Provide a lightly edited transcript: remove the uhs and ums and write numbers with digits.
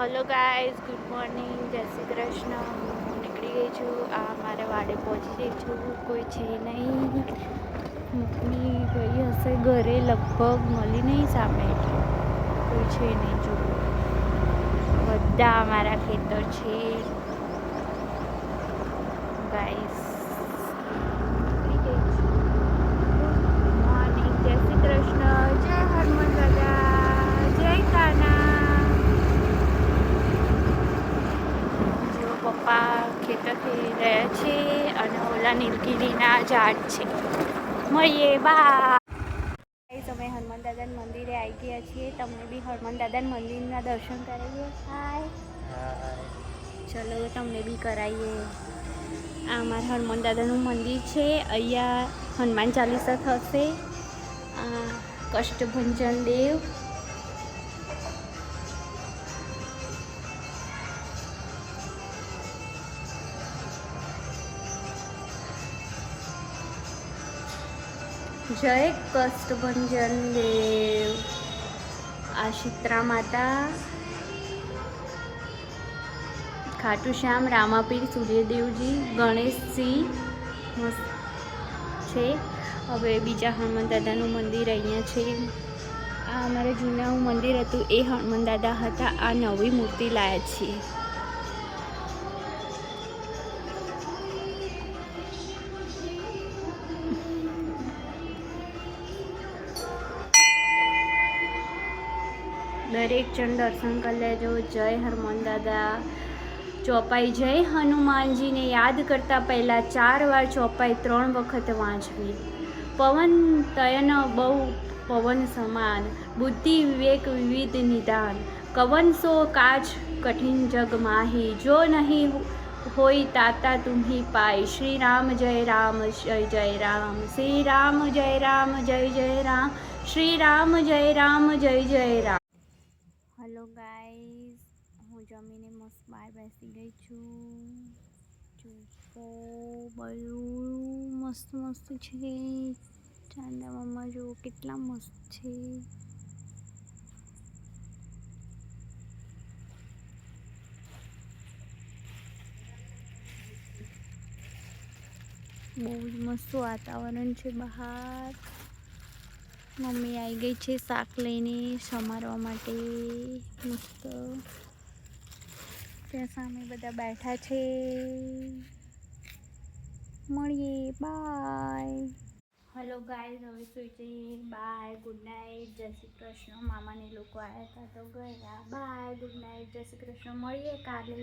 Hello guys, good morning, जय श्री कृष्ण। હું નીકળી ગઈ છું. આ મારે વાડે પહોંચી ગઈ છું. કોઈ છે નહીં. મમ્મી ગઈ હશે ઘરે, લગભગ મળી નહીં સામે, કોઈ છે નહીં. જો બધા અમારા ખેતર છે ગાઈસ. નીકળી ગઈ છું. ગુડ મોર્નિંગ, જય શ્રી કૃષ્ણ, જય હનુમાન દાદા, જય કાના. પપ્પા ખેતર ખેડી રહ્યા છે અને ઓલા નીલગીરીના ઝાડ છે. મળીએ, બા. અમે હનુમાન દાદાના મંદિરે આવી ગયા છીએ. તમને બી હનુમાન દાદાના મંદિરના દર્શન કરાવીએ. હાય, ચલો તમને બી કરાવીએ. આ અમારા હનુમાન દાદાનું મંદિર છે. અહીંયા હનુમાન ચાલીસા થશે. કષ્ટભંજન દેવ. જય કષ્ટભંજન દેવ. આ શીતળા માતા, ખાટુ શ્યામ, રામાપીર, સૂર્યદેવજી, ગણેશજી છે. હવે બીજા હનુમાન દાદાનું મંદિર અહીંયા છે. આ અમારે જૂના મંદિર હતું એ હનુમાન દાદા હતા. આ નવી મૂર્તિ લાયા છીએ. દરેક જણ દર્શન કરી લેજો. જય હનુમાન દાદા. ચોપાઈ જય હનુમાનજીને યાદ કરતા પહેલાં 4 વાર ચોપાઈ 3 વખત વાંચવી. પવન તયન બહુ પવન સમાન, બુદ્ધિ વિવેક વિવિધ નિદાન. કવન સો કાજ કઠિન જગ માહી, જો નહીં હોય તાતા તુમ્હી પાય. શ્રી રામ જય રામ જય જય રામ, શ્રી રામ જય રામ જય જય રામ, શ્રી રામ જય રામ જય જય રામ. હેલો ગાઈઝ, હું જમીને મસ્ત બહાર બેસી ગઈ છું. જો બધું મસ્ત મસ્ત છે. ચાંદા મામા જો કેટલા મસ્ત છે. બહુ જ મસ્ત વાતાવરણ છે બહાર. મમ્મી આવી ગઈ છે શાક લઈને સમારવા માટે. મસ્ત ત્યાં સામે બધા બેઠા છે. મળીએ, બાય. હેલો ગાઈઝ, હવે સુઈ જઈએ. બાય, ગુડ નાઇટ, જય શ્રી કૃષ્ણ. મામાને લોકો આવ્યા હતા તો ગયા. બાય, ગુડ નાઇટ, જય શ્રી કૃષ્ણ. મળીએ કાલે.